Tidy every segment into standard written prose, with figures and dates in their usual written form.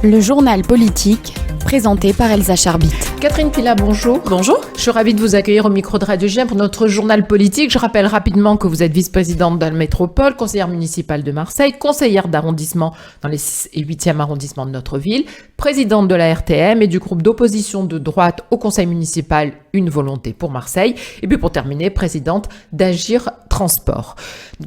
Le journal politique, présenté par Elsa Charbit. Catherine Pila, bonjour. Bonjour. Je suis ravie de vous accueillir au micro de Radio JM pour notre journal politique. Je rappelle rapidement que vous êtes vice-présidente de la métropole, conseillère municipale de Marseille, conseillère d'arrondissement dans les 6 et 8e arrondissements de notre ville, présidente de la RTM et du groupe d'opposition de droite au conseil municipal Une Volonté pour Marseille. Et puis pour terminer, présidente d'Agir Transport.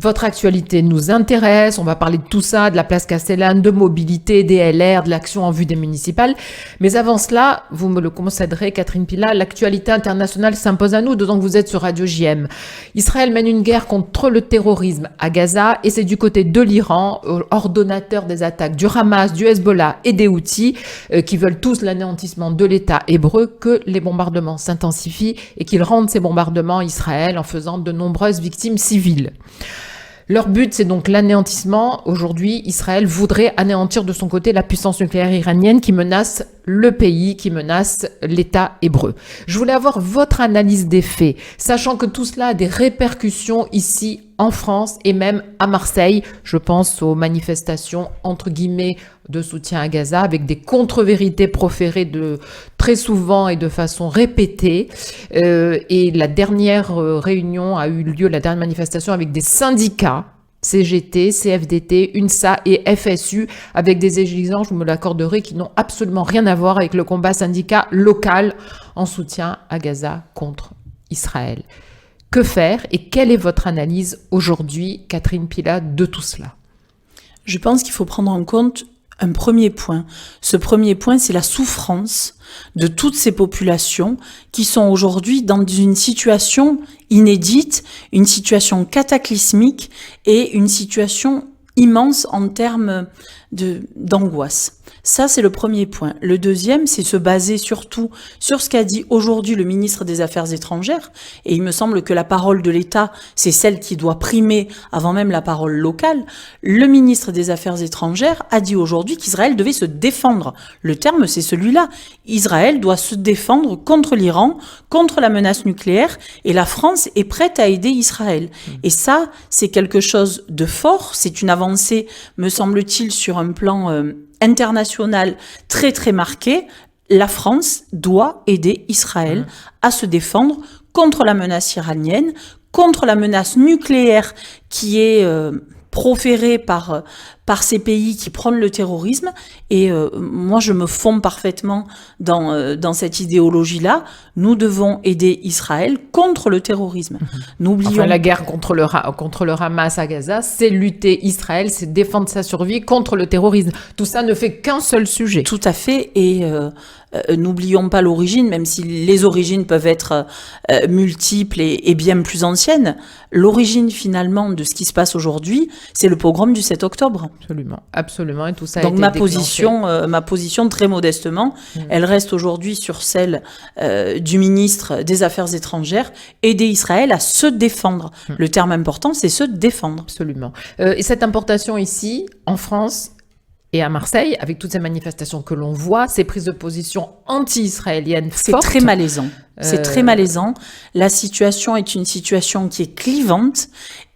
Votre actualité nous intéresse. On va parler de tout ça, de la place Castellane, de mobilité, des LR, de l'action en vue des municipales. Mais avant cela, vous me le concéderez, Catherine Pila, l'actualité internationale s'impose à nous, d'autant que vous êtes sur Radio JM. Israël mène une guerre contre le terrorisme à Gaza et c'est du côté de l'Iran, ordonnateur des attaques du Hamas, du Hezbollah et des Houthis, qui veulent tous l'anéantissement de l'État hébreu, que les bombardements s'intensifient et qu'ils rendent ces bombardements à Israël en faisant de nombreuses victimes civiles. Leur but, c'est donc l'anéantissement. Aujourd'hui, Israël voudrait anéantir de son côté la puissance nucléaire iranienne qui menace le pays, qui menace l'État hébreu. Je voulais avoir votre analyse des faits, sachant que tout cela a des répercussions ici en France et même à Marseille. Je pense aux manifestations, entre guillemets, de soutien à Gaza, avec des contre-vérités proférées très souvent et de façon répétée. Et la dernière réunion a eu lieu, la dernière manifestation, avec des syndicats, CGT, CFDT, UNSA et FSU, avec des exigences, je me l'accorderai, qui n'ont absolument rien à voir avec le combat syndicat local en soutien à Gaza contre Israël. Que faire et quelle est votre analyse aujourd'hui, Catherine Pila, de tout cela ? Je pense qu'il faut prendre en compte un premier point. Ce premier point, c'est la souffrance de toutes ces populations qui sont aujourd'hui dans une situation inédite, une situation cataclysmique et une situation immense en termes d'angoisse. Ça, c'est le premier point. Le deuxième, c'est se baser surtout sur ce qu'a dit aujourd'hui le ministre des Affaires étrangères. Et il me semble que la parole de l'État, c'est celle qui doit primer avant même la parole locale. Le ministre des Affaires étrangères a dit aujourd'hui qu'Israël devait se défendre. Le terme, c'est celui-là. Israël doit se défendre contre l'Iran, contre la menace nucléaire, et la France est prête à aider Israël. Et ça, c'est quelque chose de fort. C'est une avancée, me semble-t-il, sur un plan international très très marqué. La France doit aider Israël à se défendre contre la menace iranienne, contre la menace nucléaire qui est proférée par ces pays qui prônent le terrorisme. Et moi, je me fonds parfaitement dans cette idéologie-là. Nous devons aider Israël contre le terrorisme. N'oublions... Enfin, la guerre contre le Hamas à Gaza, c'est lutter Israël, c'est défendre sa survie contre le terrorisme. Tout ça ne fait qu'un seul sujet. Tout à fait. Et n'oublions pas l'origine, même si les origines peuvent être multiples et bien plus anciennes. L'origine, finalement, de ce qui se passe aujourd'hui, c'est le pogrom du 7 octobre. Absolument, absolument, et tout ça a donc été ma position très modestement, elle reste aujourd'hui sur celle du ministre des Affaires étrangères, aider Israël à se défendre. Le terme important, c'est se défendre. Absolument. Et cette importation ici, en France et à Marseille, avec toutes ces manifestations que l'on voit, ces prises de position anti-israéliennes fortes. C'est très malaisant. C'est très malaisant. La situation est une situation qui est clivante.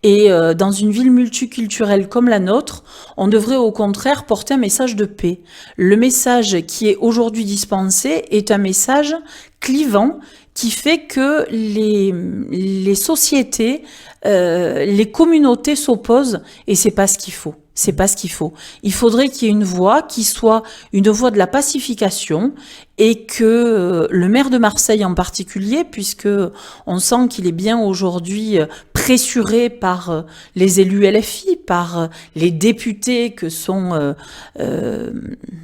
Et dans une ville multiculturelle comme la nôtre, on devrait au contraire porter un message de paix. Le message qui est aujourd'hui dispensé est un message clivant qui fait que les sociétés, les communautés s'opposent et c'est pas ce qu'il faut. C'est pas ce qu'il faut. Il faudrait qu'il y ait une voix qui soit une voix de la pacification et que le maire de Marseille en particulier, puisque on sent qu'il est bien aujourd'hui pressuré par les élus LFI, par les députés que sont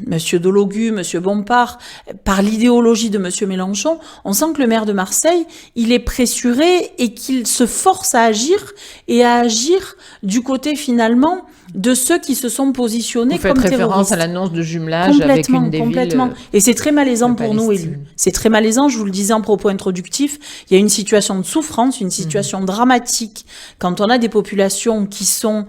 Monsieur Dologu, Monsieur Bompard, par l'idéologie de Monsieur Mélenchon, on sent que le maire de Marseille, il est pressuré et qu'il se force à agir et à agir du côté finalement de ceux qui se sont positionnés comme terroristes. Vous faites référence à l'annonce de jumelage avec une des villes... Et c'est très malaisant malaisant pour nous élus. C'est très malaisant, je vous le disais en propos introductif, il y a une situation de souffrance, une situation dramatique quand on a des populations qui sont...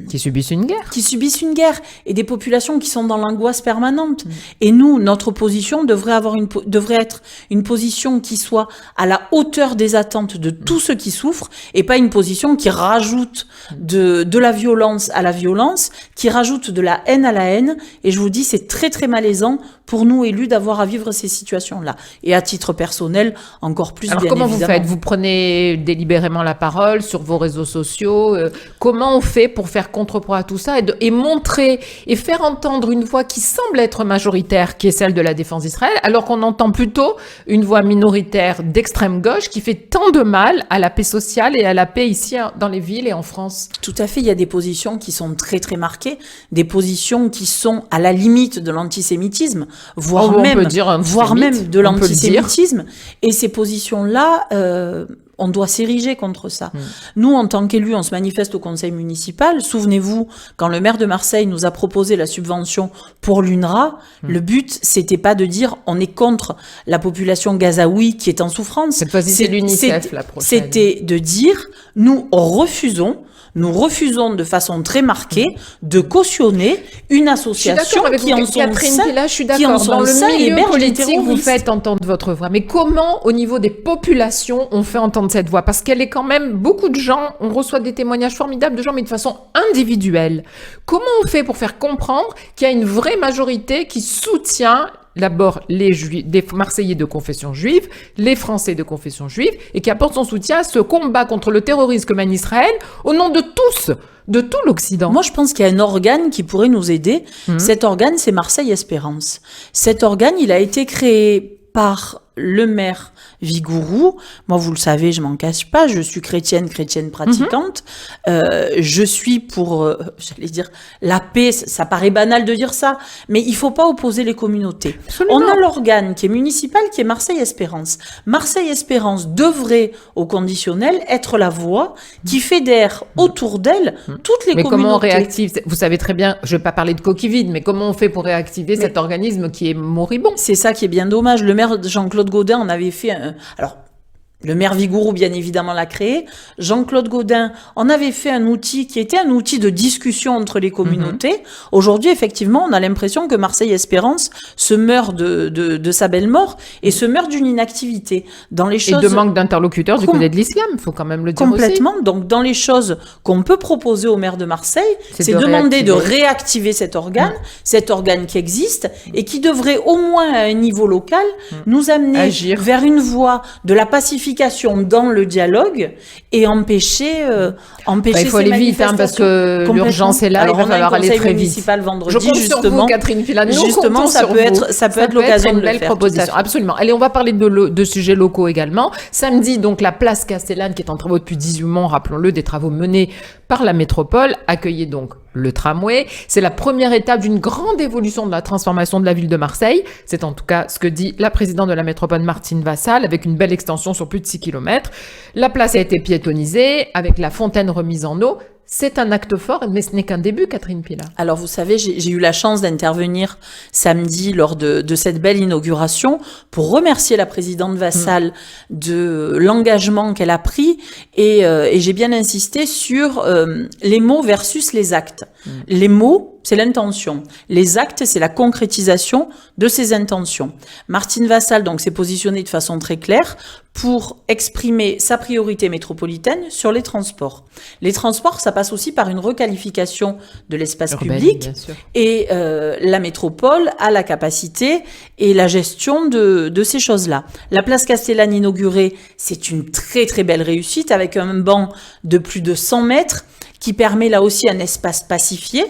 qui subissent une guerre. Qui subissent une guerre, et des populations qui sont dans l'angoisse permanente. Et nous, notre position devrait être une position qui soit à la hauteur des attentes de tous ceux qui souffrent, et pas une position qui rajoute de la violence à la violence, qui rajoute de la haine à la haine. Et je vous dis, c'est très très malaisant pour nous élus d'avoir à vivre ces situations-là. Et à titre personnel, encore plus. Alors bien comment évidemment. vous faites? Vous prenez délibérément la parole sur vos réseaux sociaux. Comment on fait pour faire contrepoids à tout ça et montrer et faire entendre une voix qui semble être majoritaire, qui est celle de la défense d'Israël, alors qu'on entend plutôt une voix minoritaire d'extrême gauche qui fait tant de mal à la paix sociale et à la paix ici dans les villes et en France? Tout à fait, il y a des positions qui sont très très marquées, des positions qui sont à la limite de l'antisémitisme, voire même de l'antisémitisme. Et ces positions-là, on doit s'ériger contre ça. Nous, en tant qu'élus, on se manifeste au conseil municipal. Souvenez-vous, quand le maire de Marseille nous a proposé la subvention pour l'UNRWA, le but, c'était pas de dire on est contre la population gazaoui qui est en souffrance. Cette fois-ci, c'est l'UNICEF, la prochaine. C'était de dire, nous refusons de façon très marquée de cautionner une association qui en son Catherine sein, Pilla, je suis d'accord. Dans le milieu politique, vous faites entendre votre voix. Mais comment, au niveau des populations, on fait entendre cette voix? Parce qu'elle est quand même, beaucoup de gens, on reçoit des témoignages formidables de gens, mais de façon individuelle. Comment on fait pour faire comprendre qu'il y a une vraie majorité qui soutient d'abord les Marseillais de confession juive, les Français de confession juive, et qui apporte son soutien à ce combat contre le terrorisme que mène Israël au nom de tous, de tout l'Occident? Moi, je pense qu'il y a un organe qui pourrait nous aider. Cet organe, c'est Marseille Espérance. Cet organe, il a été créé par le maire Vigourou. Moi, vous le savez, je m'en cache pas, je suis chrétienne pratiquante. Je suis pour, j'allais dire, la paix. Ça paraît banal de dire ça, mais il faut pas opposer les communautés. Absolument. On a l'organe qui est municipal, qui est Marseille Espérance. Marseille Espérance devrait, au conditionnel, être la voix qui fédère autour d'elle toutes les communautés. Mais comment on réactive? Vous savez très bien, je vais pas parler de coquille vide, mais comment on fait pour réactiver cet organisme qui est moribond? C'est ça qui est bien dommage. Le maire Jean-Claude Gaudin en avait fait alors, le maire Vigourou, bien évidemment, l'a créé. Jean-Claude Gaudin en avait fait un outil qui était un outil de discussion entre les communautés. Aujourd'hui, effectivement, on a l'impression que Marseille Espérance se meurt de sa belle mort et se meurt d'une inactivité. Dans les choses... Et de manque d'interlocuteurs du côté de l'islam, il faut quand même le dire complètement. aussi. Donc, dans les choses qu'on peut proposer au maire de Marseille, c'est demander de réactiver cet organe qui existe et qui devrait, au moins à un niveau local, nous amener vers une voie de la pacification dans le dialogue et empêcher il faut aller vite parce que l'urgence est là. Alors, il va falloir aller très vite. Vendredi, je compte sur vous, Catherine Pilla. Justement, ça peut être l'occasion de le faire. Une belle proposition. Absolument. Allez, on va parler de sujets locaux également. Samedi, donc, la place Castellane, qui est en travaux depuis 18 mois, rappelons-le, des travaux menés par la métropole, accueillait donc le tramway. C'est la première étape d'une grande évolution de la transformation de la ville de Marseille. C'est en tout cas ce que dit la présidente de la métropole, Martine Vassal, avec une belle extension sur plus de 6 km. La place a été piétonnisée, avec la fontaine remise en eau. C'est un acte fort, mais ce n'est qu'un début, Catherine Pilla. Alors, vous savez, j'ai eu la chance d'intervenir samedi lors de cette belle inauguration pour remercier la présidente Vassal de l'engagement qu'elle a pris et j'ai bien insisté sur les mots versus les actes. Les mots, c'est l'intention. Les actes, c'est la concrétisation de ces intentions. Martine Vassal, donc, s'est positionnée de façon très claire pour exprimer sa priorité métropolitaine sur les transports. Les transports, ça passe aussi par une requalification de l'espace public et la métropole a la capacité et la gestion de ces choses-là. La place Castellane inaugurée, c'est une très très belle réussite avec un banc de plus de 100 mètres qui permet là aussi un espace pacifié.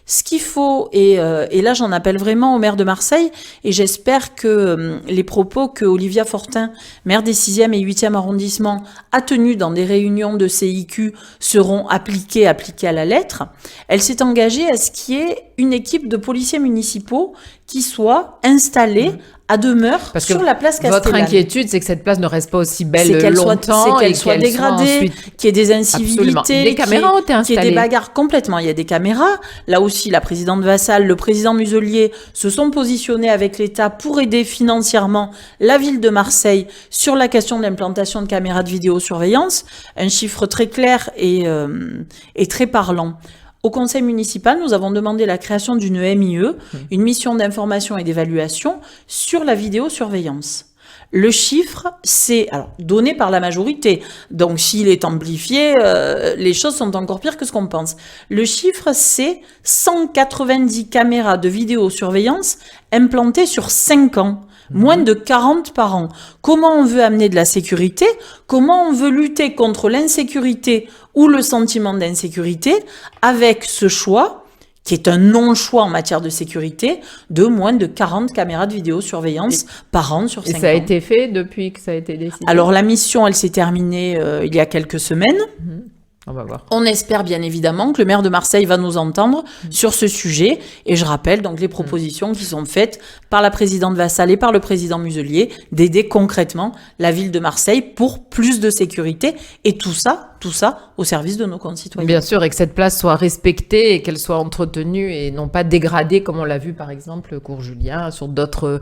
Ce qu'il faut, et là j'en appelle vraiment au maire de Marseille, et j'espère que les propos que Olivia Fortin, maire des 6e et 8e arrondissements, a tenus dans des réunions de CIQ seront appliqués à la lettre. Elle s'est engagée à ce qu'il y ait une équipe de policiers municipaux qui soit installée à demeure Parce que sur la place Castellane. Votre inquiétude, c'est que cette place ne reste pas aussi belle C'est qu'elle longtemps, qu'elle soit dégradée, qu'il y ait des incivilités, des caméras ont été installées. Qu'il y ait des bagarres complètement. Il y a des caméras. Là aussi, la présidente Vassal, le président Muselier se sont positionnés avec l'État pour aider financièrement la ville de Marseille sur la question de l'implantation de caméras de vidéosurveillance. Un chiffre très clair et très parlant. Au conseil municipal, nous avons demandé la création d'une MIE, une mission d'information et d'évaluation sur la vidéosurveillance. Le chiffre, c'est donné par la majorité. Donc, s'il est amplifié, les choses sont encore pires que ce qu'on pense. Le chiffre, c'est 190 caméras de vidéosurveillance implantées sur 5 ans. Moins de 40 par an. Comment on veut amener de la sécurité? Comment on veut lutter contre l'insécurité ou le sentiment d'insécurité avec ce choix, qui est un non-choix en matière de sécurité, de moins de 40 caméras de vidéosurveillance par an sur 5 ans. Et ça a été fait depuis que ça a été décidé? Alors la mission, elle s'est terminée il y a quelques semaines. On va voir. On espère bien évidemment que le maire de Marseille va nous entendre sur ce sujet. Et je rappelle donc les propositions qui sont faites par la présidente Vassal et par le président Muselier d'aider concrètement la ville de Marseille pour plus de sécurité. Et tout ça au service de nos concitoyens. Bien sûr, et que cette place soit respectée et qu'elle soit entretenue et non pas dégradée comme on l'a vu par exemple Cours Julien sur d'autres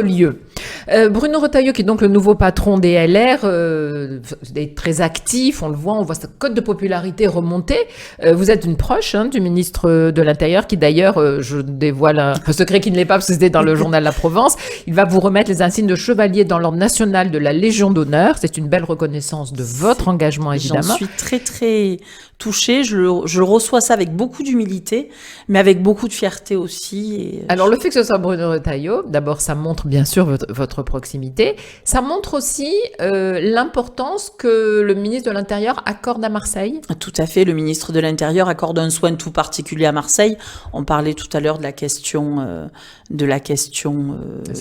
lieux. Bruno Retailleau, qui est donc le nouveau patron des LR, est très actif, on le voit, on voit sa cote de popularité remonter. Vous êtes une proche du ministre de l'Intérieur qui d'ailleurs, je dévoile un secret qui ne l'est pas parce que c'était dans le journal La Provence, il va vous remettre les insignes de chevalier dans l'ordre national de la Légion d'honneur. C'est une belle reconnaissance de votre engagement évidemment. J'en suis très très touchée, je reçois ça avec beaucoup d'humilité, mais avec beaucoup de fierté aussi. Alors le fait que ce soit Bruno Retailleau, d'abord ça montre bien sûr votre proximité, ça montre aussi l'importance que le ministre de l'Intérieur accorde à Marseille. Tout à fait, le ministre de l'Intérieur accorde un soin tout particulier à Marseille. On parlait tout à l'heure de la question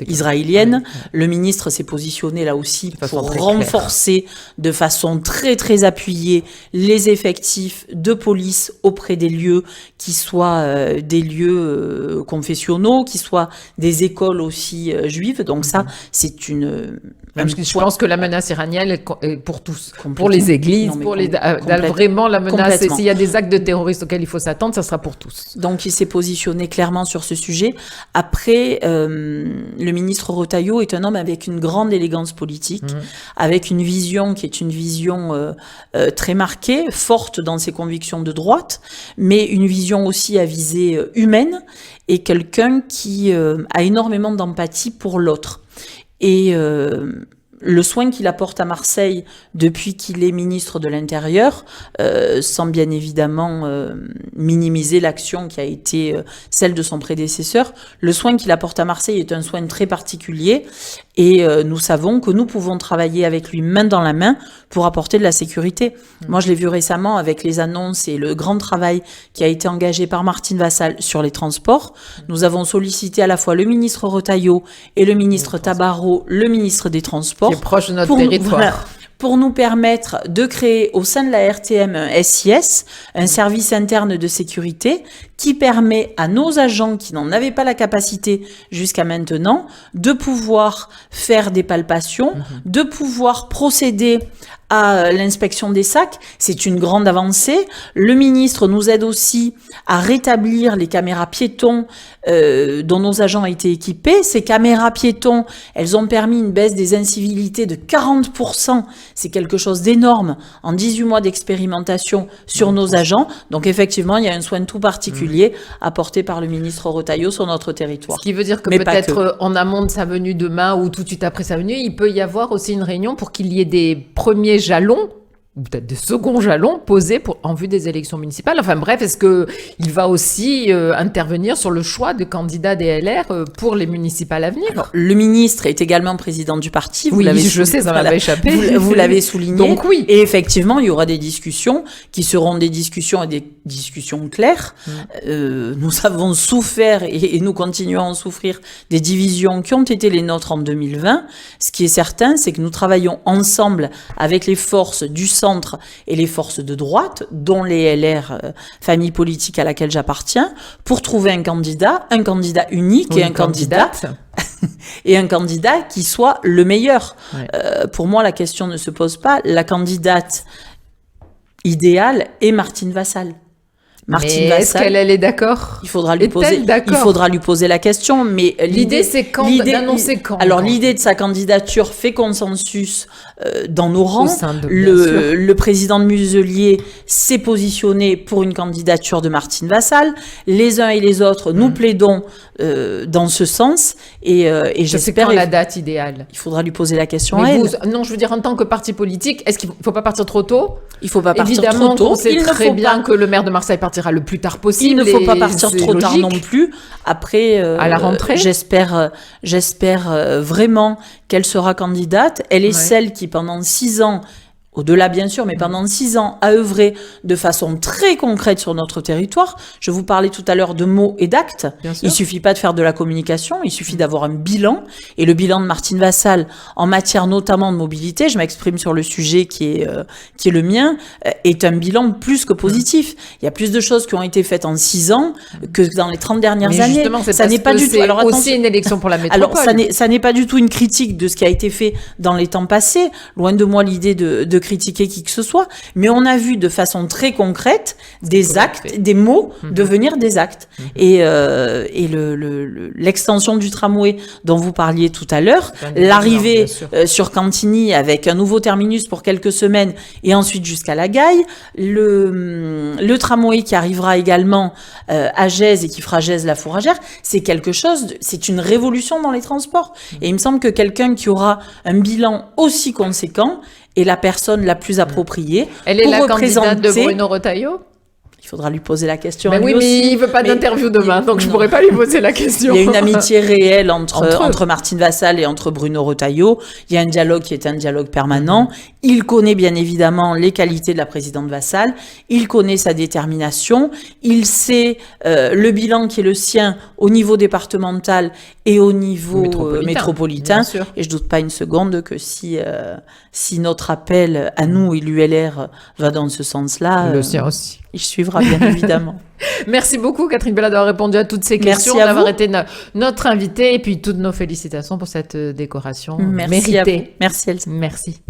israélienne. Le ministre s'est positionné là aussi pour renforcer de façon très très appuyée les effectifs de police auprès des lieux qui soient des lieux confessionnaux, qui soient des écoles aussi juives. Donc ça, c'est une... Je pense que la menace iranienne est pour tous, pour les églises, vraiment la menace. Et s'il y a des actes de terroristes auxquels il faut s'attendre, ça sera pour tous. Donc il s'est positionné clairement sur ce sujet. Après, le ministre Retailleau est un homme avec une grande élégance politique, avec une vision qui est une vision très marquée, forte dans ses convictions de droite, mais une vision aussi à visée humaine et quelqu'un qui a énormément d'empathie pour l'autre. Et le soin qu'il apporte à Marseille depuis qu'il est ministre de l'Intérieur, sans bien évidemment minimiser l'action qui a été celle de son prédécesseur, le soin qu'il apporte à Marseille est un soin très particulier et nous savons que nous pouvons travailler avec lui main dans la main pour apporter de la sécurité. Moi, je l'ai vu récemment avec les annonces et le grand travail qui a été engagé par Martine Vassal sur les transports. Nous avons sollicité à la fois le ministre Retailleau et le ministre Tabarot, le ministre des Transports, qui est proche de notre territoire. Pour nous permettre de créer au sein de la RTM un SIS, un service interne de sécurité, qui permet à nos agents qui n'en avaient pas la capacité jusqu'à maintenant de pouvoir faire des palpations, de pouvoir procéder à l'inspection des sacs. C'est une grande avancée. Le ministre nous aide aussi à rétablir les caméras piétons dont nos agents ont été équipés. Ces caméras piétons, elles ont permis une baisse des incivilités de 40%. C'est quelque chose d'énorme en 18 mois d'expérimentation sur nos agents. Donc effectivement, il y a un soin tout particulier apporté par le ministre Retailleau sur notre territoire. Ce qui veut dire que peut-être en amont de sa venue demain ou tout de suite après sa venue, il peut y avoir aussi une réunion pour qu'il y ait des premiers jalons, ou peut-être des seconds jalons posés en vue des élections municipales. Enfin bref, est-ce qu'il va aussi intervenir sur le choix de candidats des LR pour les municipales à venir? Alors, le ministre est également président du parti. Vous je sais, ça m'avait échappé. Vous l'avez souligné. Donc oui. Et effectivement, il y aura des discussions qui seront des discussions et des discussions claires. Nous avons souffert et nous continuons à souffrir des divisions qui ont été les nôtres en 2020. Ce qui est certain, c'est que nous travaillons ensemble avec les forces du centre et les forces de droite, dont les LR, famille politique à laquelle j'appartiens, pour trouver un candidat unique et un candidat et un candidat qui soit le meilleur. Ouais. Pour moi, la question ne se pose pas. La candidate idéale est Martine Vassal. Mais est-ce qu'elle est d'accord? Il faudra lui poser la question, mais l'idée c'est d'annoncer quand. Alors l'idée de sa candidature fait consensus dans nos rangs. Le président de Muselier s'est positionné pour une candidature de Martine Vassal. Les uns et les autres, nous plaidons dans ce sens. Et j'espère. C'est quand la date idéale? Il faudra lui poser la question à elle. Non, je veux dire en tant que parti politique, est-ce qu'il faut pas partir trop tôt? Il faut pas partir Évidemment, trop tôt. On sait très bien que le maire de Marseille partira le plus tard possible. Il ne faut pas partir trop tard non plus. Après, à la rentrée, j'espère vraiment qu'elle sera candidate. Elle est celle qui, pendant 6 ans, au-delà bien sûr, mais pendant 6 ans, a œuvré de façon très concrète sur notre territoire. Je vous parlais tout à l'heure de mots et d'actes. Il suffit pas de faire de la communication, il suffit d'avoir un bilan. Et le bilan de Martine Vassal, en matière notamment de mobilité, je m'exprime sur le sujet qui est le mien, est un bilan plus que positif. Il y a plus de choses qui ont été faites en 6 ans que dans les 30 dernières années. Justement, ça n'est pas du tout. Alors aussi une élection pour la métropole. Alors ça n'est pas du tout une critique de ce qui a été fait dans les temps passés. Loin de moi l'idée de critiquer qui que ce soit, mais on a vu de façon très concrète des actes, des mots devenir des actes. Et l'extension du tramway dont vous parliez tout à l'heure, l'arrivée sur Cantigny avec un nouveau terminus pour quelques semaines et ensuite jusqu'à la Gaille, le tramway qui arrivera également à Gèze et qui fera Gèze-la Fourragère, c'est quelque chose, c'est une révolution dans les transports. Et il me semble que quelqu'un qui aura un bilan aussi conséquent est la personne la plus appropriée. Elle est la candidate de Bruno Retailleau? Il faudra lui poser la question. Mais oui, mais il veut pas d'interview demain, donc je pourrais pas lui poser la question. Il y a une amitié réelle entre Martine Vassal et entre Bruno Retailleau. Il y a un dialogue qui est un dialogue permanent. Il connaît bien évidemment les qualités de la présidente Vassal. Il connaît sa détermination. Il sait le bilan qui est le sien au niveau départemental et au niveau métropolitain. Et je doute pas une seconde que si notre appel à nous, élus LR, va dans ce sens-là, le sien aussi. Il suivra bien évidemment. Merci beaucoup Catherine Bella d'avoir répondu à toutes ces questions, d'avoir été notre invitée et puis toutes nos félicitations pour cette décoration méritée. Merci Elsa. Merci.